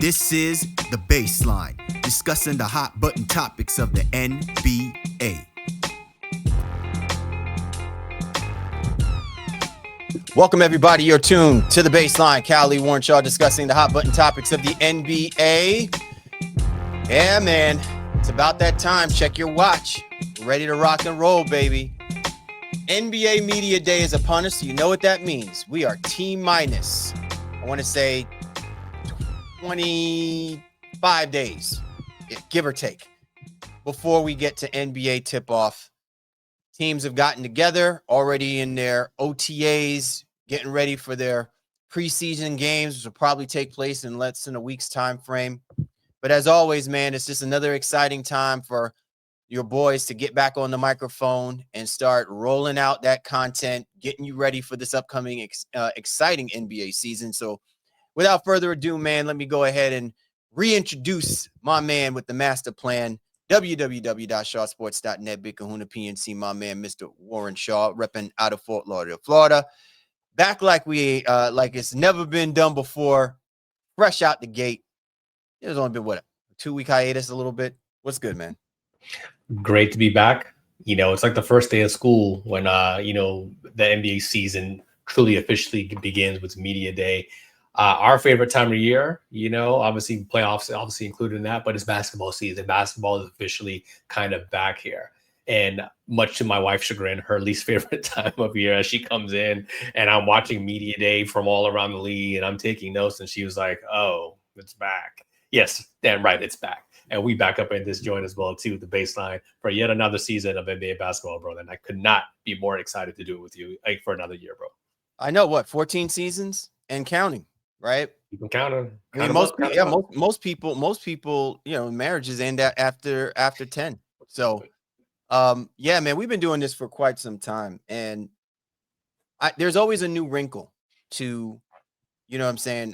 This is The Baseline, discussing the hot button topics of the NBA. Welcome, everybody. You're tuned to The Baseline. Callie Warrenshaw discussing the hot button topics of the NBA. Yeah, man. It's about that time. Check your watch. We're ready to rock and roll, baby. NBA Media Day is upon us. So you know what that means. We are T-minus, I want to say, 25 days, give or take, before we get to NBA tip-off. Teams have gotten together already in their OTAs, getting ready for their preseason games, which will probably take place in less than a week's time frame. But as always, man, it's just another exciting time for your boys to get back on the microphone and start rolling out that content, getting you ready for this upcoming exciting NBA season. So without further ado, man, let me go ahead and reintroduce my man with the master plan, www.shawsports.net, Big Kahuna PNC, my man, Mr. Warren Shaw, repping out of Fort Lauderdale, Florida. Back like it's never been done before, fresh out the gate. There's only been, a 2-week hiatus, a little bit. What's good, man? Great to be back. You know, it's like the first day of school when, the NBA season truly officially begins with Media Day. Our favorite time of year, obviously playoffs obviously included in that, but it's basketball season. Basketball is officially kind of back here. And much to my wife's chagrin, her least favorite time of year as she comes in and I'm watching Media Day from all around the league and I'm taking notes and she was like, oh, it's back. Yes, damn right, it's back. And we back up in this joint as well, too, the baseline for yet another season of NBA basketball, bro. And I could not be more excited to do it with you for another year, bro. I know, 14 seasons and counting. Right? You can count on. I mean, most people, marriages end after 10. So, yeah, man, we've been doing this for quite some time, and there's always a new wrinkle to, what I'm saying,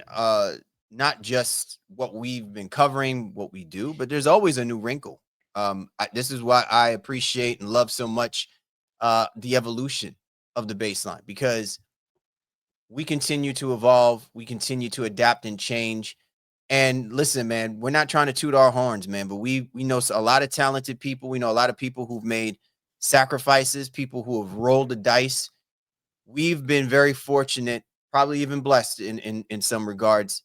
not just what we've been covering, what we do, but there's always a new wrinkle. This is why I appreciate and love so much the evolution of the baseline, because we continue to evolve. We continue to adapt and change. And listen, man, we're not trying to toot our horns, man, but we know a lot of talented people. We know a lot of people who've made sacrifices, people who have rolled the dice. We've been very fortunate, probably even blessed in some regards,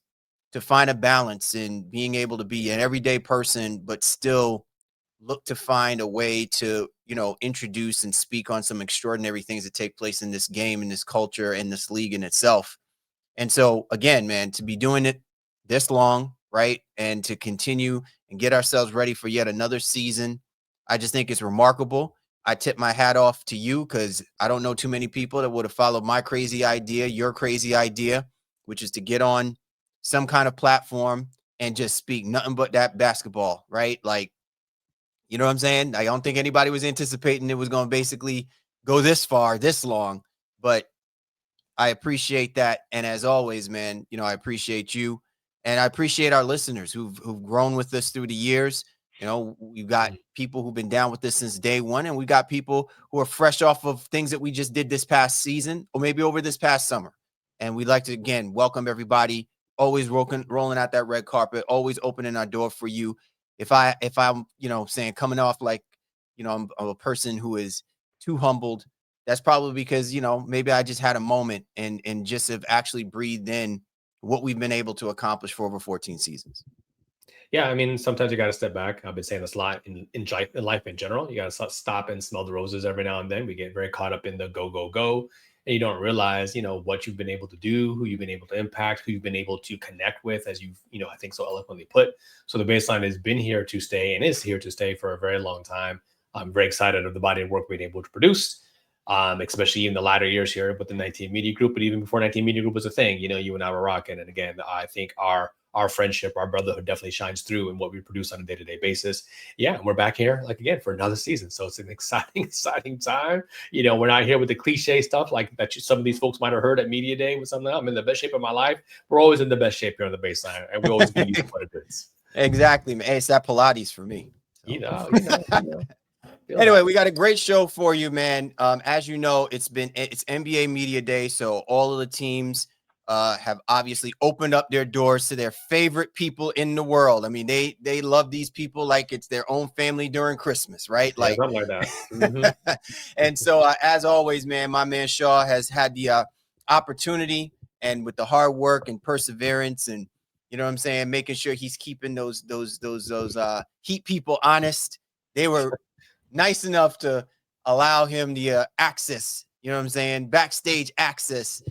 to find a balance in being able to be an everyday person, but still look to find a way to, introduce and speak on some extraordinary things that take place in this game, in this culture, in this league in itself. And so, again, man, to be doing it this long, right, and to continue and get ourselves ready for yet another season, I just think it's remarkable. I tip my hat off to you because I don't know too many people that would have followed my crazy idea, your crazy idea, which is to get on some kind of platform and just speak nothing but that basketball, right? Like, you know what I'm saying? I don't think anybody was anticipating it was going to basically go this far, this long, but I appreciate that. And as always, man, I appreciate you and I appreciate our listeners who've grown with us through the years. We've got people who've been down with this since day one, and we got people who are fresh off of things that we just did this past season or maybe over this past summer. And we'd like to, again, welcome everybody, always rolling out that red carpet, always opening our door for you. If I'm, saying coming off like, I'm a person who is too humbled, that's probably because, maybe I just had a moment and just have actually breathed in what we've been able to accomplish for over 14 seasons. Yeah, I mean, sometimes you got to step back. I've been saying this a lot in life in general. You got to stop and smell the roses every now and then. We get very caught up in the go. And you don't realize, what you've been able to do, who you've been able to impact, who you've been able to connect with, as you've, I think so eloquently put. So the baseline has been here to stay and is here to stay for a very long time. I'm very excited of the body of work we've been able to produce, especially in the latter years here with the 19 Media Group. But even before 19 Media Group was a thing, you and I were rocking. And again, I think our friendship, our brotherhood definitely shines through in what we produce on a day-to-day basis. Yeah, and we're back here, again, for another season. So it's an exciting time. We're not here with the cliche stuff like that some of these folks might have heard at Media Day with something. I'm in the best shape of my life. We're always in the best shape here on the baseline, and we always give you what it is. Exactly, man. Hey, it's that Pilates for me. So. Anyway, we got a great show for you, man. As you know, it's NBA Media Day, so all of the teams have obviously opened up their doors to their favorite people in the world. I mean, they love these people like it's their own family during Christmas, right? Yeah, Like, something like that. Mm-hmm. and so as always, man, my man Shaw has had the opportunity, and with the hard work and perseverance, and you know what I'm saying, making sure he's keeping those Heat people honest. They were nice enough to allow him the access, you know what I'm saying, backstage access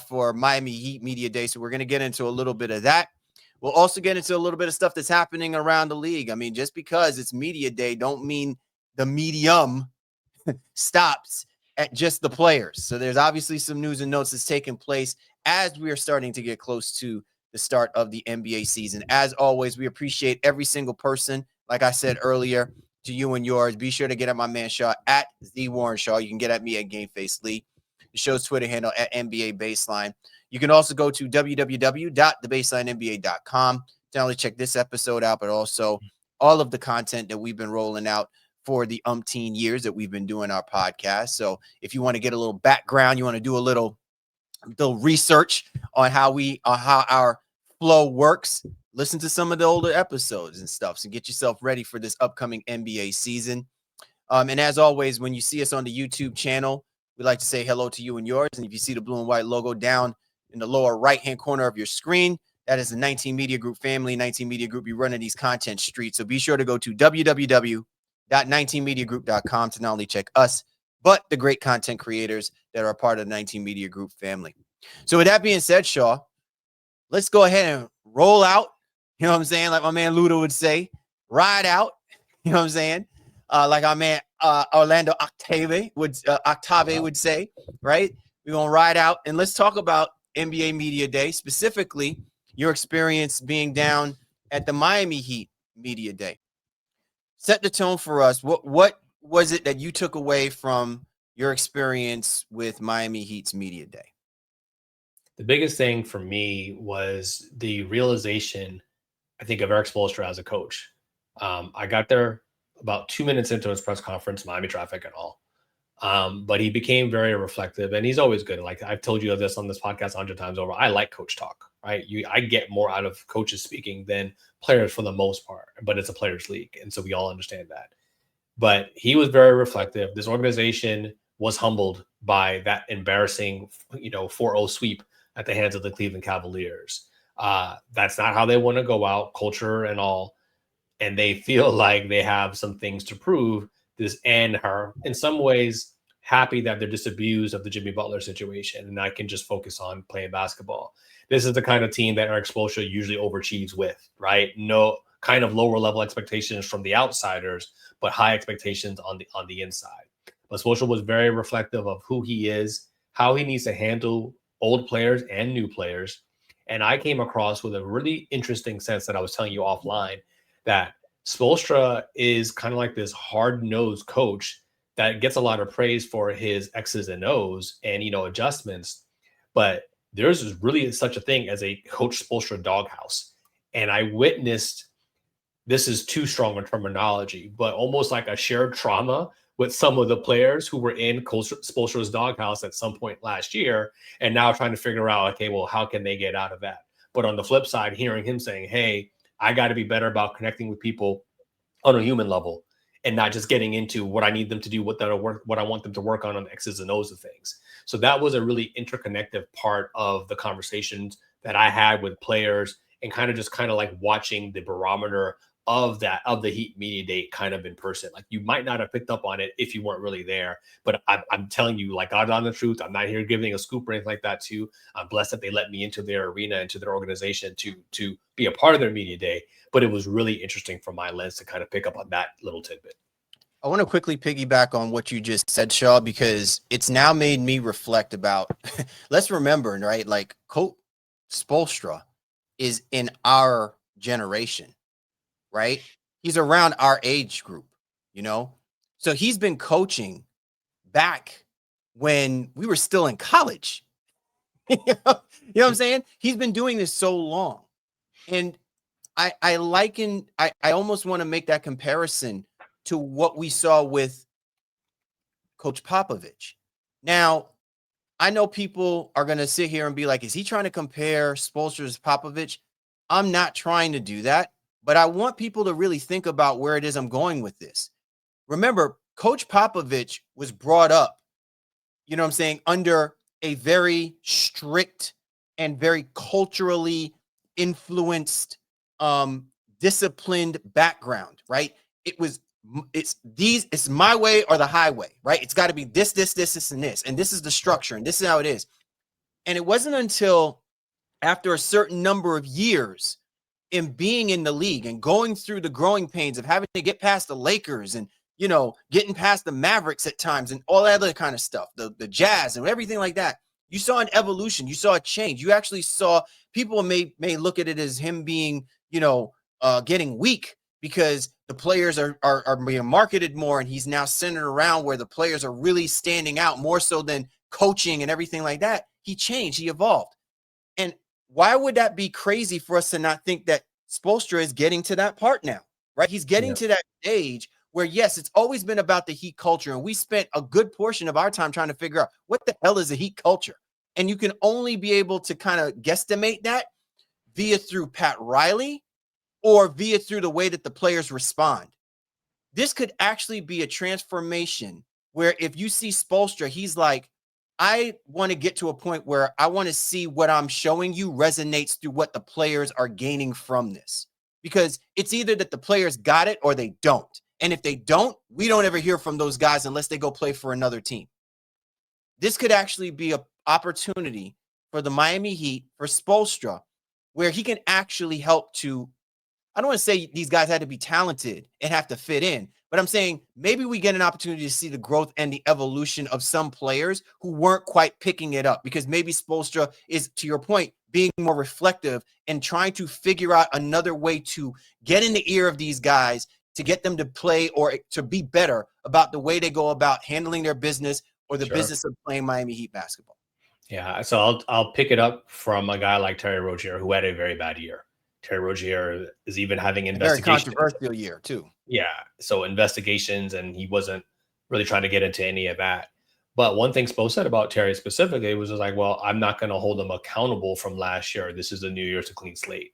for Miami Heat Media Day. So we're going to get into a little bit of that. We'll also get into a little bit of stuff that's happening around the league. I mean, just because it's Media Day don't mean the medium stops at just the players. So there's obviously some news and notes that's taking place as we are starting to get close to the start of the NBA season. As always, we appreciate every single person. Like I said earlier, to you and yours, be sure to get at my man Shaw at The Warren Shaw. You can get at me at GameFace Lee. The show's Twitter handle at NBA Baseline. You can also go to www.thebaselinenba.com to not only check this episode out, but also all of the content that we've been rolling out for the umpteen years that we've been doing our podcast. So if you want to get a little background, you want to do a little research on how our flow works, listen to some of the older episodes and stuff. So get yourself ready for this upcoming NBA season. And as always, when you see us on the YouTube channel, we like to say hello to you and yours. And if you see the blue and white logo down in the lower right-hand corner of your screen, that is the 19 Media Group family. 19 Media Group, be running these content streets. So be sure to go to www.19mediagroup.com to not only check us, but the great content creators that are a part of the 19 Media Group family. So with that being said, Shaw, let's go ahead and roll out. You know what I'm saying? Like my man Luda would say, ride out. You know what I'm saying? Like our man Orlando Octave would say, right? We're going to ride out, and let's talk about NBA Media Day, specifically your experience being down at the Miami Heat Media Day. Set the tone for us. What was it that you took away from your experience with Miami Heat's Media Day? The biggest thing for me was the realization, I think, of Erik Spoelstra as a coach. I got there about 2 minutes into his press conference, Miami traffic and all. But he became very reflective, and he's always good. Like I've told you this on this podcast 100 times over. I like coach talk, right? I get more out of coaches speaking than players for the most part, but it's a players league. And so we all understand that. But he was very reflective. This organization was humbled by that embarrassing, 4-0 sweep at the hands of the Cleveland Cavaliers. That's not how they want to go out, culture and all. And they feel like they have some things to prove. This and her, in some ways, happy that they're disabused of the Jimmy Butler situation, and I can just focus on playing basketball. This is the kind of team that Erik Spoelstra usually overachieves with, right? No kind of lower level expectations from the outsiders, but high expectations on the inside. But Spoelstra was very reflective of who he is, how he needs to handle old players and new players. And I came across with a really interesting sense that I was telling you offline, that Spoelstra is kind of like this hard-nosed coach that gets a lot of praise for his X's and O's and, adjustments. But there's really such a thing as a Coach Spoelstra doghouse. And I witnessed, this is too strong a terminology, but almost like a shared trauma with some of the players who were in Coach Spoelstra's doghouse at some point last year, and now trying to figure out, okay, well, how can they get out of that? But on the flip side, hearing him saying, hey, I got to be better about connecting with people on a human level and not just getting into what I need them to do, what I want them to work on the X's and O's of things. So that was a really interconnective part of the conversations that I had with players, and kind of like watching the barometer of the Heat Media Day kind of in person. Like you might not have picked up on it if you weren't really there, but I'm telling you, like God on the truth, I'm not here giving a scoop or anything like that too. I'm blessed that they let me into their arena, into their organization to be a part of their Media Day. But it was really interesting from my lens to kind of pick up on that little tidbit. I want to quickly piggyback on what you just said, Shaw, because it's now made me reflect about, let's remember, right? Like Coach Spoelstra is in our generation, right? He's around our age group, So he's been coaching back when we were still in college. You know what I'm saying? He's been doing this so long. And I almost want to make that comparison to what we saw with Coach Popovich. Now, I know people are going to sit here and be like, is he trying to compare Spoelstra to Popovich? I'm not trying to do that, but I want people to really think about where it is I'm going with this. Remember, Coach Popovich was brought up, you know what I'm saying, under a very strict and very culturally influenced, disciplined background, right? It's my way or the highway, right? It's got to be this, and this, and this is the structure, and this is how it is. And it wasn't until after a certain number of years in being in the league and going through the growing pains of having to get past the Lakers and, you know, getting past the Mavericks at times and all that other kind of stuff, the Jazz and everything like that. You saw an evolution. You saw a change. You actually saw people may look at it as him being, you know, getting weak because the players are being marketed more, and he's now centered around where the players are really standing out more so than coaching and everything like that. He changed. He evolved. And why would that be crazy for us to not think that Spoelstra is getting to that part now, right? He's getting to that stage where, yes, it's always been about the Heat culture. And we spent a good portion of our time trying to figure out what the hell is a Heat culture. And you can only be able to kind of guesstimate that via through Pat Riley or via through the way that the players respond. This could actually be a transformation where if you see Spoelstra, he's like, I want to get to a point where I want to see what I'm showing you resonates through what the players are gaining from this. Because it's either that the players got it or they don't. And if they don't, we don't ever hear from those guys unless they go play for another team. This could actually be an opportunity for the Miami Heat, for Spoelstra, where he can actually help to, I don't want to say these guys had to be talented and have to fit in, but I'm saying maybe we get an opportunity to see the growth and the evolution of some players who weren't quite picking it up, because maybe Spoelstra is, to your point, being more reflective and trying to figure out another way to get in the ear of these guys to get them to play or to be better about the way they go about handling their business or the business of playing Miami Heat basketball. Yeah, so I'll pick it up from a guy like Terry Rozier, who had a very bad year. Terry Rozier is even having investigations. A very controversial year too. Yeah, so investigations, and he wasn't really trying to get into any of that. But one thing Spo said about Terry specifically was just like, well, I'm not going to hold him accountable from last year. This is the New Year's, a clean slate.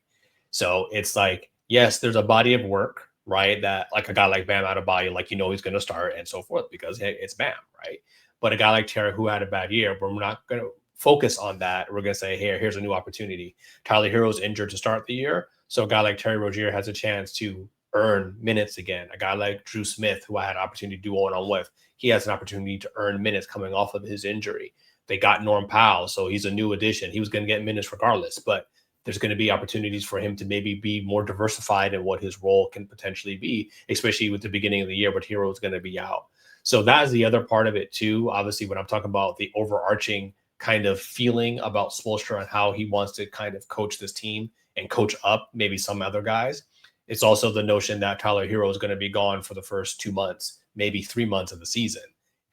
So it's like, yes, there's a body of work, right? That like a guy like Bam Adebayo, like, you know, he's going to start and so forth because hey, it's Bam, right? But a guy like Terry who had a bad year, we're not going to focus on that. We're going to say, hey, here's a new opportunity. Tyler Herro's injured to start the year. So a guy like Terry Rozier has a chance to earn minutes again. A guy like Drew Smith, who I had an opportunity to do one-on-one with, he has an opportunity to earn minutes coming off of his injury. They got Norm Powell, so he's a new addition. He was going to get minutes regardless, but there's going to be opportunities for him to maybe be more diversified in what his role can potentially be, especially with the beginning of the year, but Herro is going to be out. So that is the other part of it too. Obviously, when I'm talking about the overarching kind of feeling about Spoelstra and how he wants to kind of coach this team and coach up maybe some other guys, it's also the notion that Tyler Herro is going to be gone for the first 2 months, maybe 3 months of the season.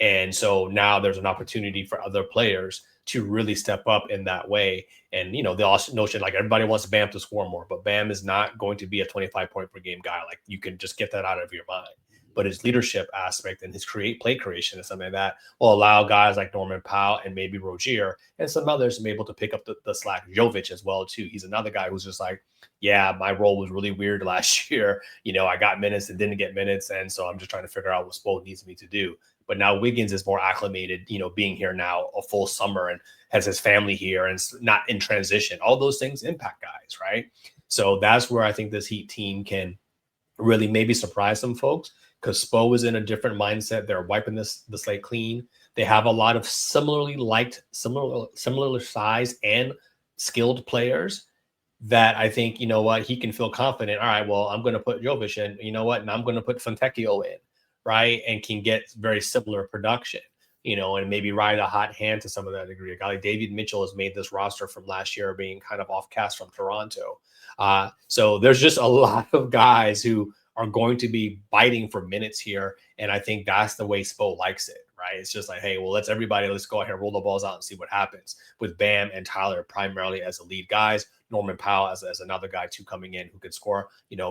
And so now there's an opportunity for other players to really step up in that way. And, you know, the also notion, like everybody wants Bam to score more, but Bam is not going to be a 25-point per game guy. Like you can just get that out of your mind. But his leadership aspect and his play creation and something like that will allow guys like Norman Powell and maybe Rozier and some others to be able to pick up the slack. Jokić as well, too. He's another guy who's just like, yeah, my role was really weird last year. You know, I got minutes and didn't get minutes. And so I'm just trying to figure out what Spo needs me to do. But now Wiggins is more acclimated, you know, being here now a full summer and has his family here and not in transition. All those things impact guys, right? So that's where I think this Heat team can really maybe surprise some folks, because Spo is in a different mindset. They're wiping the slate clean. They have a lot of similar size and skilled players that I think, you know what, he can feel confident. All right, well, I'm going to put Jokić in, you know what, and I'm going to put Fontecchio in, right? And can get very similar production, you know, and maybe ride a hot hand to some of that degree. A guy like David Mitchell has made this roster from last year being kind of off-cast from Toronto. So there's just a lot of guys who are going to be biting for minutes here. And I think that's the way Spo likes it, right? It's just like, hey, well, let's go ahead and roll the balls out and see what happens with Bam and Tyler primarily as the lead guys. Norman Powell as another guy too coming in who could score,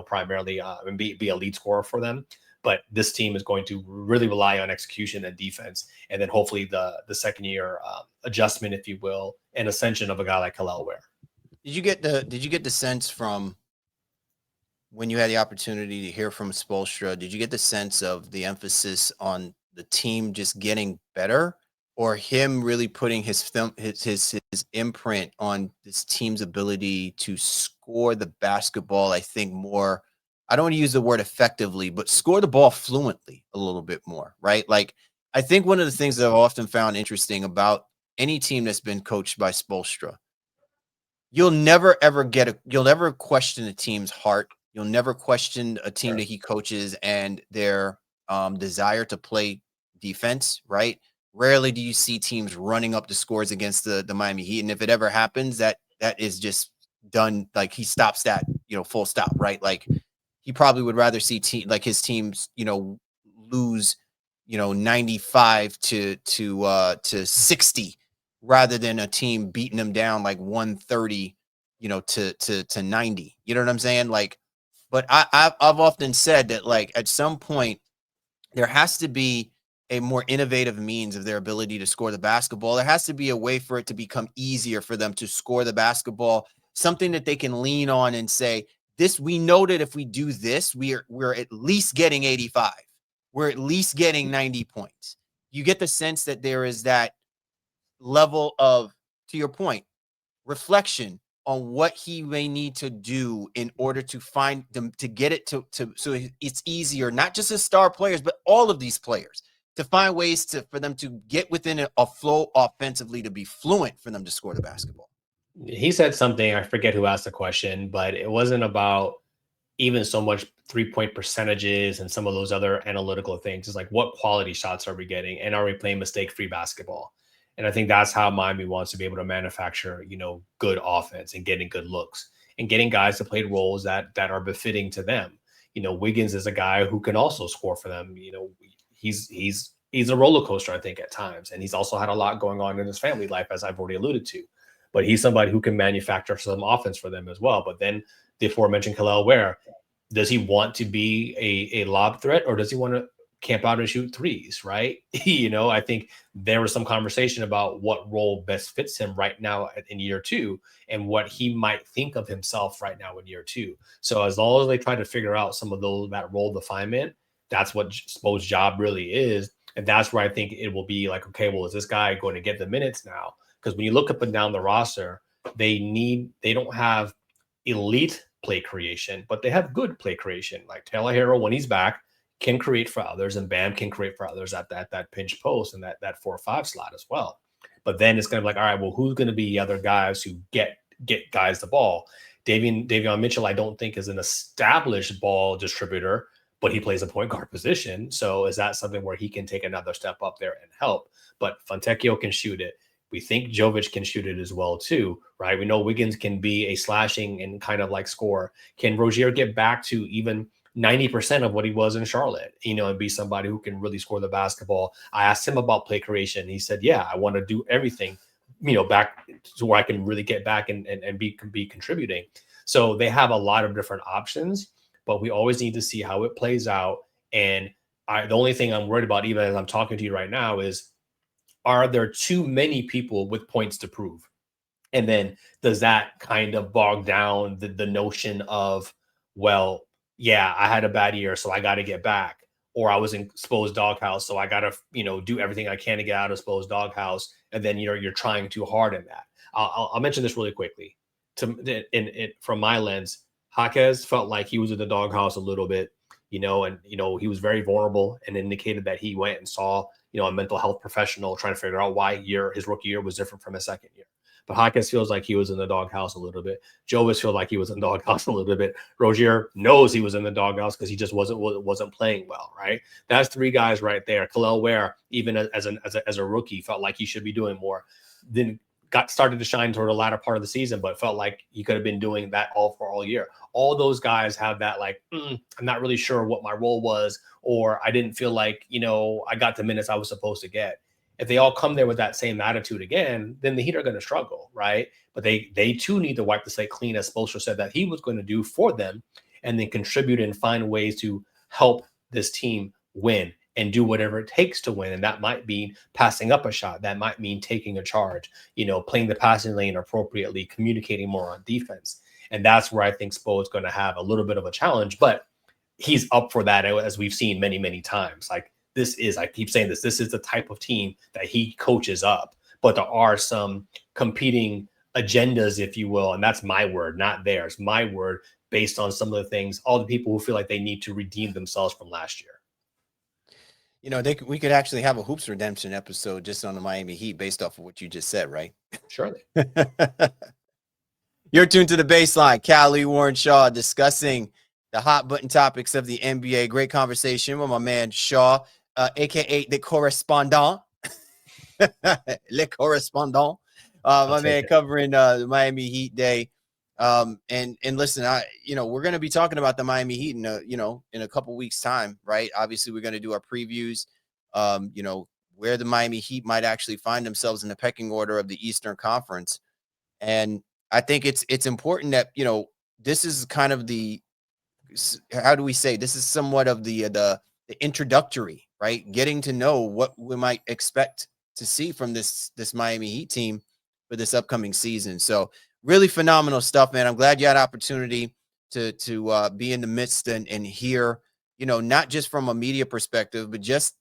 primarily and be a lead scorer for them. But this team is going to really rely on execution and defense, and then hopefully the second year adjustment, if you will, and ascension of a guy like Kel'el Ware. Did you get the sense from when you had the opportunity to hear from Spoelstra? Did you get the sense of the emphasis on the team just getting better, or him really putting his imprint on this team's ability to score the basketball? I think more. I don't want to use the word effectively, but score the ball fluently a little bit more, right? Like, I think one of the things that I've often found interesting about any team that's been coached by Spoelstra, you'll never question a team's heart. You'll never question a team that he coaches and their desire to play defense, right? Rarely do you see teams running up the scores against the Miami Heat. And if it ever happens, that is just done. Like, he stops that, full stop, right? Like, he probably would rather see his teams, lose, 95 to 60 rather than a team beating them down like 130, to 90. You know what I'm saying? Like, but I've often said that, like, at some point there has to be a more innovative means of their ability to score the basketball. There has to be a way for it to become easier for them to score the basketball, something that they can lean on and say, we know that if we do this, we're at least getting 85. We're at least getting 90 points. You get the sense that there is that level of, to your point, reflection on what he may need to do in order to find them, to get it to so it's easier, not just as star players, but all of these players, to find ways for them to get within a flow offensively, to be fluent for them to score the basketball. He said something, I forget who asked the question, but it wasn't about even so much 3-point percentages and some of those other analytical things. It's like, what quality shots are we getting, and are we playing mistake-free basketball? And I think that's how Miami wants to be able to manufacture, good offense and getting good looks and getting guys to play roles that are befitting to them. Wiggins is a guy who can also score for them. He's a roller coaster, I think, at times, and he's also had a lot going on in his family life, as I've already alluded to. But he's somebody who can manufacture some offense for them as well. But then the aforementioned Kel'el Ware, does he want to be a lob threat, or does he want to camp out and shoot threes, right? I think there was some conversation about what role best fits him right now in year 2 and what he might think of himself right now in year 2. So as long as they try to figure out some of that role definement, that's what Spo's job really is. And that's where I think it will be like, okay, well, is this guy going to get the minutes now? Because when you look up and down the roster, they don't have elite play creation, but they have good play creation. Like Taylor Herro, when he's back, can create for others, and Bam can create for others at that pinch post and that 4-5 slot as well. But then it's going to be like, all right, well, who's going to be other guys who get guys the ball? Davion Mitchell, I don't think, is an established ball distributor, but he plays a point guard position. So is that something where he can take another step up there and help? But Fontecchio can shoot it. We think Jokić can shoot it as well too, right? We know Wiggins can be a slashing and kind of like score. Can Rozier get back to even 90% of what he was in Charlotte, and be somebody who can really score the basketball? I asked him about play creation. He said, yeah, I want to do everything, back to where I can really get back and be contributing. So they have a lot of different options, but we always need to see how it plays out. And the only thing I'm worried about, even as I'm talking to you right now, is, are there too many people with points to prove? And then does that kind of bog down the notion of, well, yeah, I had a bad year, so I got to get back. Or I was in Spo's doghouse, so I got to, do everything I can to get out of Spo's doghouse. And then, you're trying too hard in that. I'll mention this really quickly. From my lens, Jaquez felt like he was in the doghouse a little bit, and, he was very vulnerable and indicated that he went and saw, a mental health professional trying to figure out why his rookie year was different from his second year. But Jaquez feels like he was in the doghouse a little bit. Jovis feels like he was in the doghouse a little bit. Rozier knows he was in the doghouse because he just wasn't playing well, right? That's 3 guys right there. Kel'el Ware, even as a rookie, felt like he should be doing more. Then started to shine toward the latter part of the season, but felt like he could have been doing that all year. All those guys have that, like, I'm not really sure what my role was, or I didn't feel like, I got the minutes I was supposed to get. If they all come there with that same attitude again, then the Heat are going to struggle, right? But they too need to wipe the slate clean, as Spoelstra said that he was going to do for them, and then contribute and find ways to help this team win and do whatever it takes to win. And that might mean passing up a shot. That might mean taking a charge, playing the passing lane appropriately, communicating more on defense. And that's where I think Spo is going to have a little bit of a challenge, but he's up for that, as we've seen many, many times. Like, I keep saying this is the type of team that he coaches up, but there are some competing agendas, if you will. And that's my word, not theirs, my word, based on some of the things, all the people who feel like they need to redeem themselves from last year. We could actually have a Hoops Redemption episode just on the Miami Heat based off of what you just said, right? Surely. You're tuned to The Baseline. Callie Warren Shaw discussing the hot button topics of the NBA. Great conversation with my man Shaw, a.k.a. the correspondent. Le correspondent. My man covering the Miami Heat day. And listen, we're going to be talking about the Miami Heat in a couple weeks time, right? Obviously we're going to do our previews, where the Miami Heat might actually find themselves in the pecking order of the Eastern Conference. And I think it's important that, this is kind of how do we say, this is somewhat of the introductory, right? Getting to know what we might expect to see from this Miami Heat team for this upcoming season. So really phenomenal stuff, man. I'm glad you had opportunity to be in the midst and hear, not just from a media perspective, but just,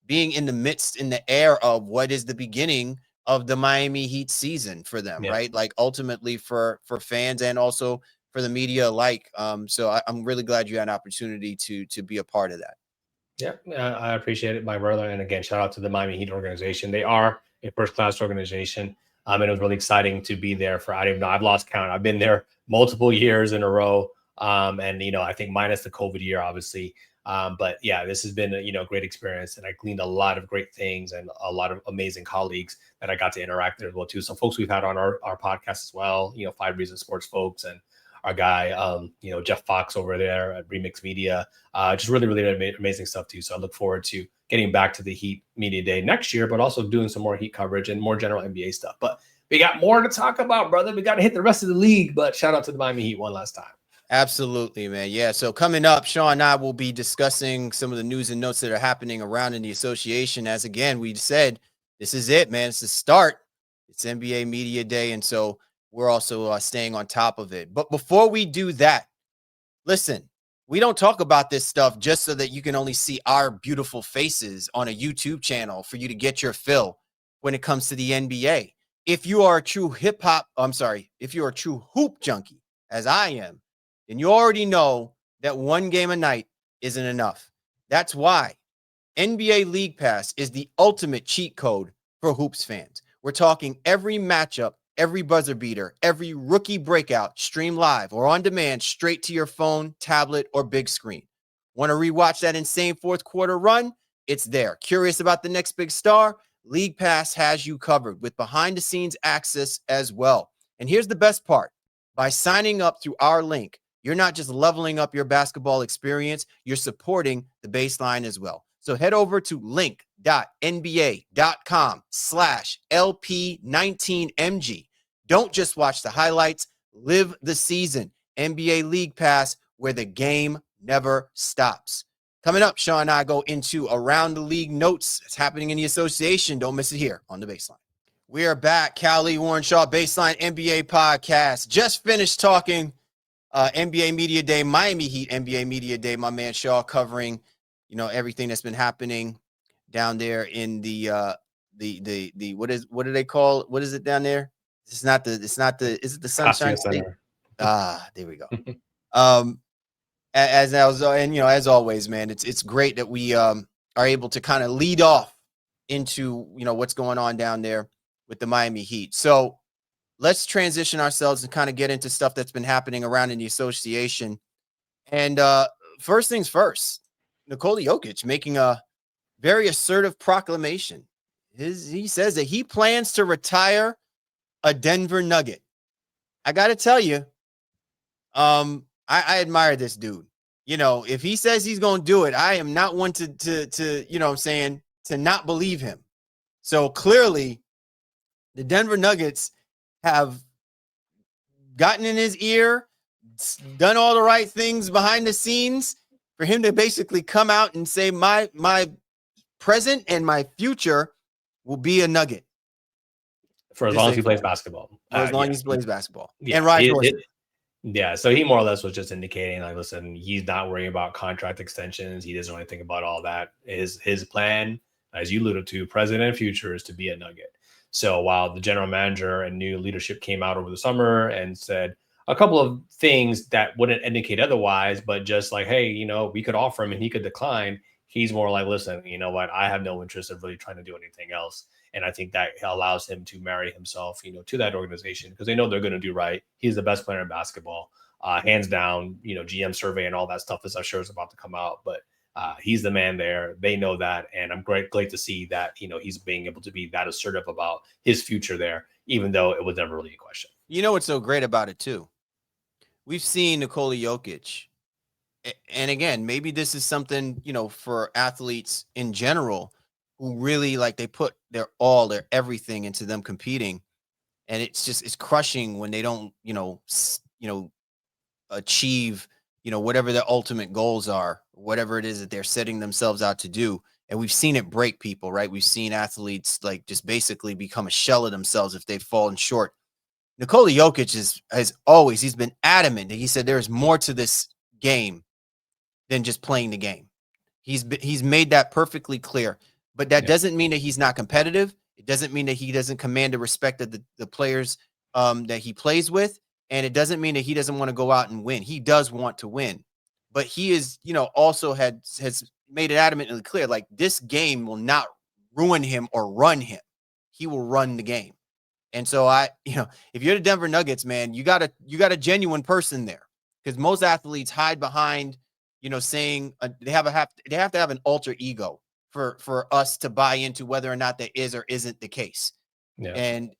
being in the midst, in the air of what is the beginning of the Miami Heat season for them, right? Like ultimately for fans and also for the media alike. So I'm really glad you had an opportunity to be a part of that. Yeah, I appreciate it, my brother. And again, shout out to the Miami Heat organization. They are a first-class organization. And it was really exciting to be there for, I don't even know, I've lost count. I've been there multiple years in a row. And, I think minus the COVID year, obviously. But yeah, this has been a great experience. And I gleaned a lot of great things and a lot of amazing colleagues that I got to interact with as well, too. Some folks we've had on our podcast as well, 5 Reasons Sports folks, and our guy, Jeff Fox over there at Remix Media. Just really, really amazing stuff, too. So I look forward to getting back to the Heat Media Day next year, but also doing some more Heat coverage and more general NBA stuff. But we got more to talk about, brother. We got to hit the rest of the league, but shout out to the Miami Heat one last time. Absolutely, man. Yeah. So coming up, Sean and I will be discussing some of the news and notes that are happening around in the association. As again, we said, this is it, man. It's the start. It's NBA Media Day. And so we're also staying on top of it. But before we do that, listen, we don't talk about this stuff just so that you can only see our beautiful faces on a YouTube channel for you to get your fill when it comes to the NBA. If you are a true if you're a true hoop junkie, as I am, then you already know that one game a night isn't enough. That's why NBA League Pass is the ultimate cheat code for hoops fans. We're talking every matchup, every buzzer beater, every rookie breakout, stream live or on demand straight to your phone, tablet, or big screen. Want to rewatch that insane fourth quarter run? It's there. Curious about the next big star? League Pass has you covered with behind-the-scenes access as well. And here's the best part. By signing up through our link, you're not just leveling up your basketball experience, you're supporting the Baseline as well. So head over to link.nba.com/LP19MG. Don't just watch the highlights, live the season. NBA League Pass, where the game never stops. Coming up, Sean and I go into Around the League notes. It's happening in the association. Don't miss it here on the Baseline. We are back. Callie Warren Shaw, Baseline NBA podcast. Just finished talking NBA Media Day, Miami Heat NBA Media Day. My man Shaw covering, everything that's been happening down there in the what do they call it? What is it down there? Is it the Sunshine State? There we go. As always, man, it's great that we are able to kind of lead off into what's going on down there with the Miami Heat. So let's transition ourselves and kind of get into stuff that's been happening around in the association. And first things first, Nikola Jokić making a very assertive proclamation. He says that he plans to retire a Denver Nugget. I got to tell you, I admire this dude. If he says he's going to do it, I am not one to not believe him. So clearly, the Denver Nuggets have gotten in his ear, done all the right things behind the scenes for him to basically come out and say, my present and my future will be a Nugget. For as long as he plays basketball. For as long as he plays basketball. Yeah, and rides horses. Yeah, so he more or less was just indicating, like, listen, he's not worrying about contract extensions. He doesn't really think about all that. His plan, as you alluded to, present and future, is to be a Nugget. So while the general manager and new leadership came out over the summer and said a couple of things that wouldn't indicate otherwise, but just like, hey, you know, we could offer him and he could decline, he's more like, listen, you know what, I have no interest of really trying to do anything else. And I think that allows him to marry himself, you know, to that organization because they know they're going to do right. He's the best player in basketball, hands down. You know, GM survey and all that stuff is, I'm sure, is about to come out, but he's the man there. They know that, and I'm glad to see that, you know, he's being able to be that assertive about his future there, even though it was never really a question. You know what's so great about it too? We've seen Nikola Jokić, and again, maybe this is something, you know, for athletes in general who really, like, they put their all, their everything into them competing, and it's crushing when they don't, achieve, whatever their ultimate goals are, whatever it is that they're setting themselves out to do. And we've seen it break people, right? We've seen athletes like just basically become a shell of themselves if they've fallen short. Nikola Jokić he's been adamant that he said there is more to this game than just playing the game. He's made that perfectly clear. But that doesn't mean that he's not competitive. It doesn't mean that he doesn't command the respect of the players that he plays with. And it doesn't mean that he doesn't want to go out and win. He does want to win. But he is, also has made it adamantly clear, like, this game will not ruin him or run him. He will run the game. And so if you're the Denver Nuggets, man, you got a genuine person there, because most athletes hide behind, saying they have to have an alter ego for us to buy into whether or not that is or isn't the case. Yeah.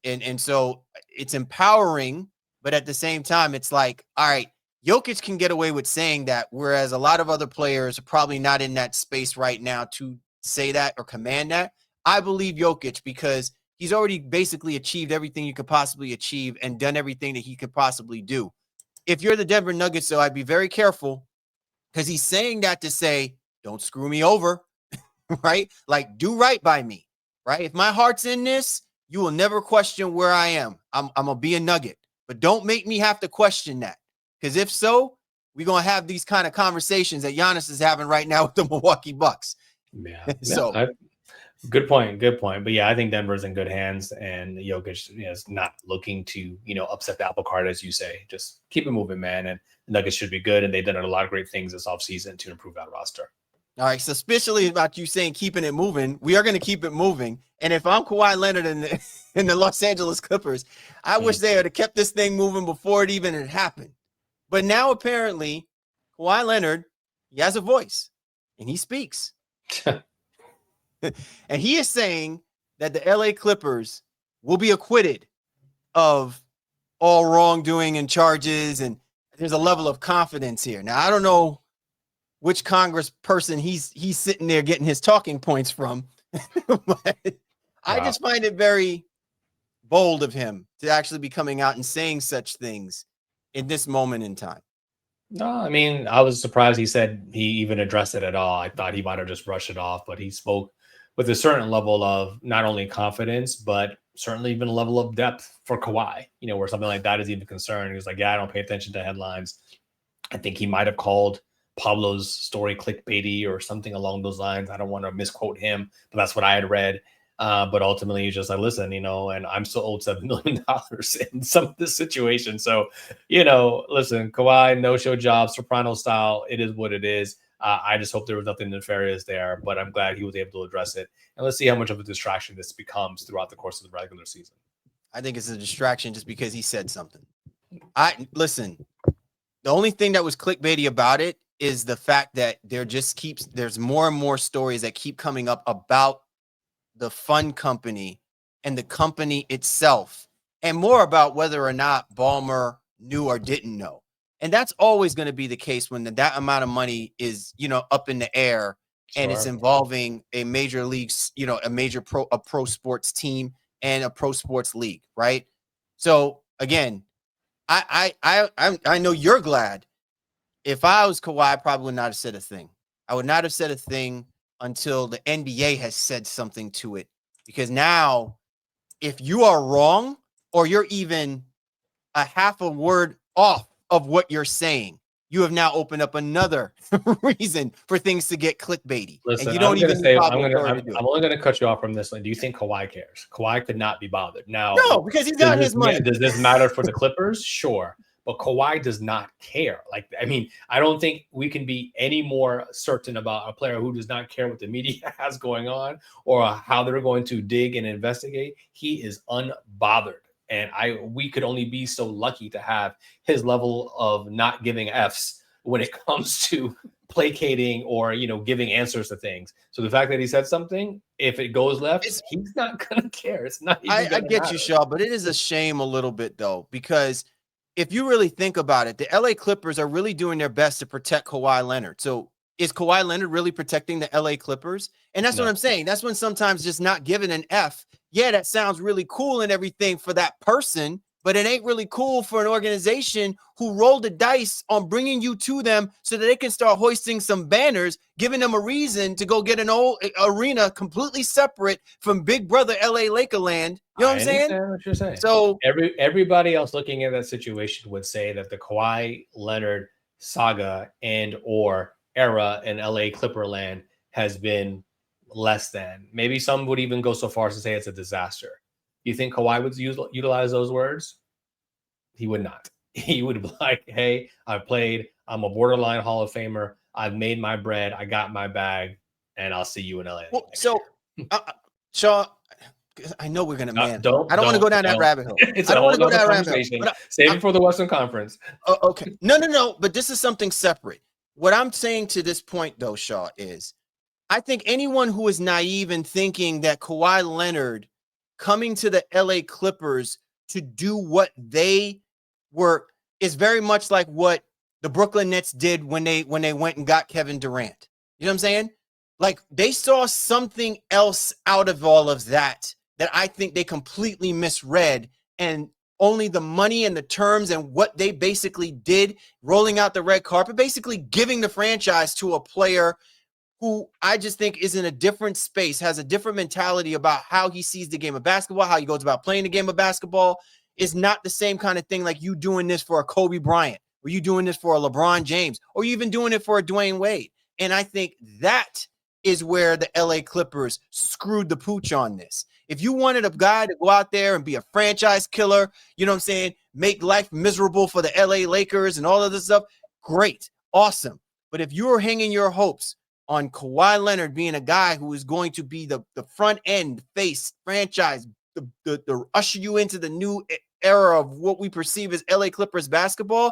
And so it's empowering, but at the same time, it's like, all right, Jokić can get away with saying that, whereas a lot of other players are probably not in that space right now to say that or command that. I believe Jokić because he's already basically achieved everything you could possibly achieve and done everything that he could possibly do. If you're the Denver Nuggets, though, I'd be very careful, because he's saying that to say, don't screw me over, right? Like, do right by me, right? If my heart's in this, you will never question where I am. I'm going to be a Nugget, but don't make me have to question that. Because if so, we're going to have these kind of conversations that Giannis is having right now with the Milwaukee Bucks. Yeah. Good point. But yeah, I think Denver's in good hands, and Jokić is not looking to, upset the apple cart, as you say. Just keep it moving, man. And the Nuggets should be good, and they've done a lot of great things this offseason to improve that roster. All right, so especially about you saying keeping it moving, we are going to keep it moving. And if I'm Kawhi Leonard in the Los Angeles Clippers, I wish they had kept this thing moving before it even had happened. But now apparently Kawhi Leonard, he has a voice and he speaks. And he is saying that the LA Clippers will be acquitted of all wrongdoing and charges. And there's a level of confidence here. Now, I don't know which Congress person he's sitting there getting his talking points from. But I just find it very bold of him to actually be coming out and saying such things in this moment in time. No, I mean, I was surprised he said he even addressed it at all. I thought he might have just brushed it off, but he spoke with a certain level of not only confidence, but certainly even a level of depth for Kawhi, where something like that is even concerned. He was like, yeah, I don't pay attention to headlines. I think he might have called Pablo's story clickbaity or something along those lines. I don't want to misquote him, but that's what I had read. But ultimately, he's just like, listen, and I'm still owed $7 million in some of this situation. So, listen, Kawhi, no-show job, Soprano style. It is what it is. I just hope there was nothing nefarious there, but I'm glad he was able to address it. And let's see how much of a distraction this becomes throughout the course of the regular season. I think it's a distraction just because he said something. Listen, the only thing that was clickbaity about it is the fact that there's more and more stories that keep coming up about the fund company and the company itself, and more about whether or not Ballmer knew or didn't know. And that's always going to be the case when that amount of money is, up in the air and it's involving a major league, a pro sports team and a pro sports league, right? So again, I know you're glad. If I was Kawhi, I probably would not have said a thing. I would not have said a thing until the NBA has said something to it, because now if you are wrong or you're even a half a word off of what you're saying, you have now opened up another reason for things to get clickbaity. Listen, and you don't even say, I'm only going to cut you off from this one. Do you think Kawhi cares? Kawhi could not be bothered. Now, no, because he's got his money. Does this matter for the Clippers? Sure. But Kawhi does not care. Like, I mean, I don't think we can be any more certain about a player who does not care what the media has going on or how they're going to dig and investigate. He is unbothered. And we could only be so lucky to have his level of not giving Fs when it comes to placating or, giving answers to things. So the fact that he said something, if it goes left, he's not going to care. It's not. I get you, Shaw, but it is a shame a little bit, though, because if you really think about it, the LA Clippers are really doing their best to protect Kawhi Leonard. So is Kawhi Leonard really protecting the LA Clippers? And that's what I'm saying. That's when sometimes just not giving an F. Yeah, that sounds really cool and everything for that person, but it ain't really cool for an organization who rolled the dice on bringing you to them so that they can start hoisting some banners, giving them a reason to go get an old arena completely separate from Big Brother LA Lakerland. You know what I'm saying? I understand what you're saying. So everybody else looking at that situation would say that the Kawhi Leonard saga and or era in LA Clipperland has been less than. Maybe some would even go so far as to say it's a disaster. You think Kawhi would utilize those words? He would not. He would be like, hey, I've played. I'm a borderline Hall of Famer. I've made my bread. I got my bag. And I'll see you in LA. Well, so, Shaw, I know we're going to, man. I don't want to go down that rabbit hole. I don't want to go down that rabbit hole. Save it for the Western Conference. Okay. No. But this is something separate. What I'm saying to this point, though, Shaw, is I think anyone who is naive in thinking that Kawhi Leonard coming to the LA Clippers to do what they were is very much like what the Brooklyn Nets did when they went and got Kevin Durant. You know what I'm saying? Like, they saw something else out of all of that I think they completely misread, and only the money and the terms and what they basically did, rolling out the red carpet, basically giving the franchise to a player who I just think is in a different space, has a different mentality about how he sees the game of basketball, how he goes about playing the game of basketball, is not the same kind of thing like you doing this for a Kobe Bryant, or you doing this for a LeBron James, or you even doing it for a Dwayne Wade. And I think that is where the LA Clippers screwed the pooch on this. If you wanted a guy to go out there and be a franchise killer, you know what I'm saying, make life miserable for the LA Lakers and all of this stuff, great, awesome. But if you're hanging your hopes on Kawhi Leonard being a guy who is going to be the front end face franchise, the usher you into the new era of what we perceive as LA Clippers basketball,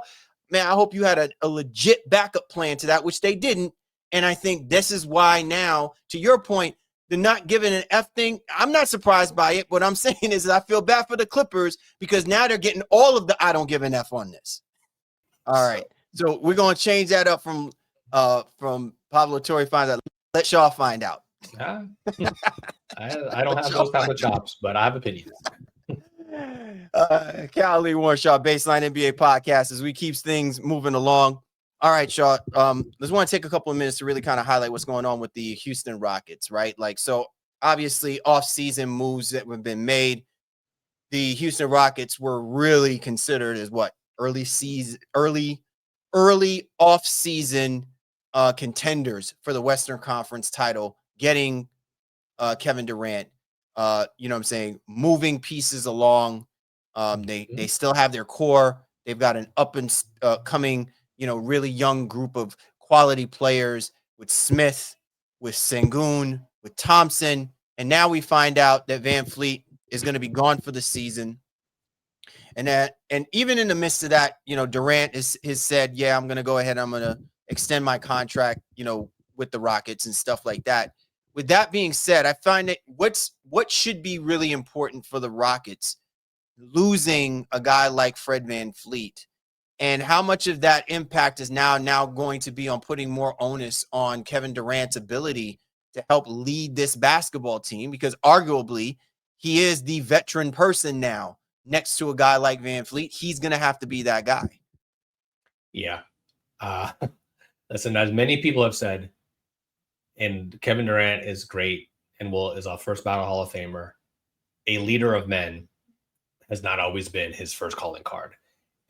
man, I hope you had a legit backup plan to that, which they didn't. And I think this is why now, to your point, the not giving an F thing, I'm not surprised by it. What I'm saying is I feel bad for the Clippers because now they're getting all of the I don't give an F on this. All right. So we're going to change that up from Pablo Torre finds out. Let Shaw find out. I don't have those type of chops, but I have opinions. Cal Lee Warren Shaw, Baseline NBA Podcast, as we keep things moving along. All right, Shaw. Let's want to take a couple of minutes to really kind of highlight what's going on with the Houston Rockets, right? Like, so obviously off-season moves that have been made. The Houston Rockets were really considered as what? Early off-season contenders for the Western Conference title, getting Kevin Durant, you know what I'm saying, moving pieces along. They still have their core. They've got an up and coming, really young group of quality players with Smith, with Sengun, with Thompson. And now we find out that VanVleet is going to be gone for the season. And even in the midst of that, Durant has said, yeah, I'm going to go ahead. I'm going to extend my contract, with the Rockets and stuff like that. With that being said, I find that what should be really important for the Rockets, losing a guy like Fred VanVleet And how much of that impact is now going to be on putting more onus on Kevin Durant's ability to help lead this basketball team? Because arguably he is the veteran person now next to a guy like VanVleet. He's going to have to be that guy. Yeah. Listen, as many people have said, and Kevin Durant is great and is our first battle Hall of Famer. A leader of men has not always been his first calling card.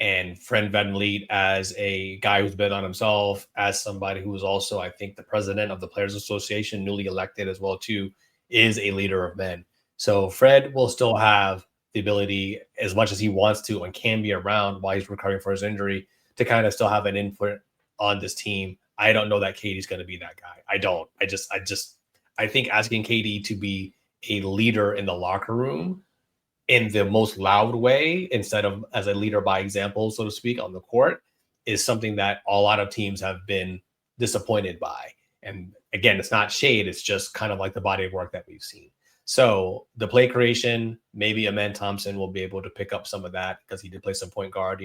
And Fred VanVleet, as a guy who's been on himself, as somebody who is also, I think, the president of the Players Association, newly elected as well, too, is a leader of men. So Fred will still have the ability, as much as he wants to and can be around while he's recovering for his injury, to kind of still have an input on this team. I don't know that KD's going to be that guy. I don't. I think asking KD to be a leader in the locker room in the most loud way, instead of as a leader by example, so to speak, on the court, is something that a lot of teams have been disappointed by. And again, it's not shade. It's just kind of like the body of work that we've seen. So the play creation, maybe Amen Thompson will be able to pick up some of that, because he did play some point guard,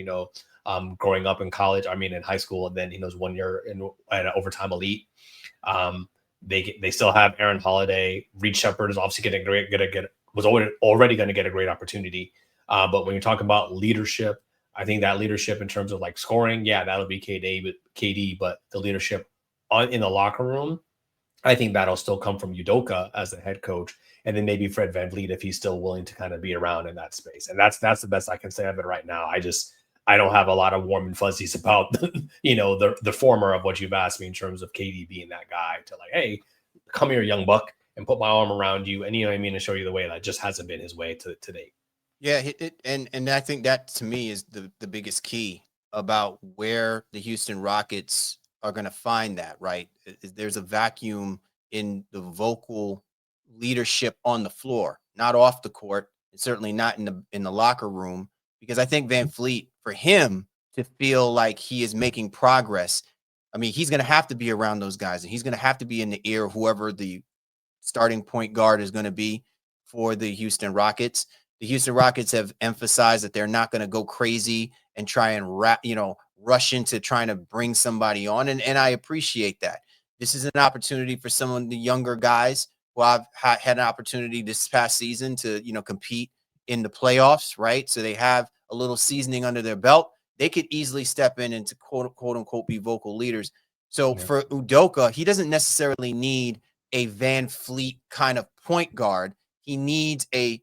growing up in college, in high school, and then he knows 1 year at an overtime elite. They still have Aaron Holiday. Reed Shepherd is obviously was already going to get a great opportunity. But when you're talking about leadership, I think that leadership in terms of like scoring, yeah, that'll be KD, but the leadership in the locker room, I think that'll still come from Udoka as the head coach, and then maybe Fred VanVleet if he's still willing to kind of be around in that space. And that's the best I can say of it right now. I don't have a lot of warm and fuzzies about the former of what you've asked me in terms of KD being that guy to like, hey, come here, young buck, and put my arm around you, and and show you the way. That just hasn't been his way to date. Yeah, and I think that to me is the biggest key about where the Houston Rockets are going to find that, right? There's a vacuum in the vocal leadership on the floor, not off the court, and certainly not in the locker room, because I think VanVleet, for him to feel like he is making progress, I mean, he's going to have to be around those guys, and he's going to have to be in the ear of whoever the starting point guard is going to be for the Houston Rockets. The Houston Rockets have emphasized that they're not going to go crazy and try and rush into trying to bring somebody on. And I appreciate that. This is an opportunity for some of the younger guys who I've had an opportunity this past season to, compete in the playoffs, right? So they have a little seasoning under their belt. They could easily step in and to quote unquote be vocal leaders. So for Udoka, he doesn't necessarily need a VanVleet kind of point guard. He needs a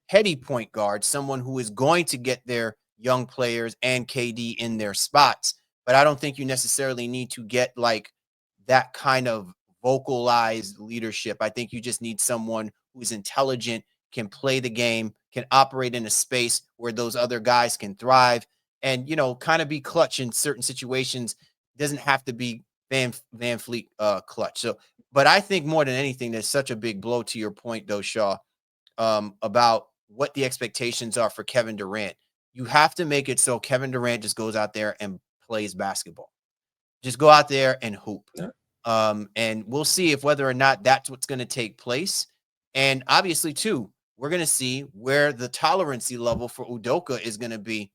heady point guard, someone who is going to get their young players and KD in their spots. But I don't think you necessarily need to get like that kind of vocalized leadership. I think you just need someone who's intelligent, can play the game, can operate in a space where those other guys can thrive, and kind of be clutch in certain situations. Doesn't have to be VanVleet clutch. So, but I think more than anything, there's such a big blow to your point, though, Shaw, about what the expectations are for Kevin Durant. You have to make it so Kevin Durant just goes out there and plays basketball. Just go out there and hoop. Yeah. And we'll see if whether or not that's what's going to take place. And obviously, too, we're going to see where the tolerancy level for Udoka is going to be,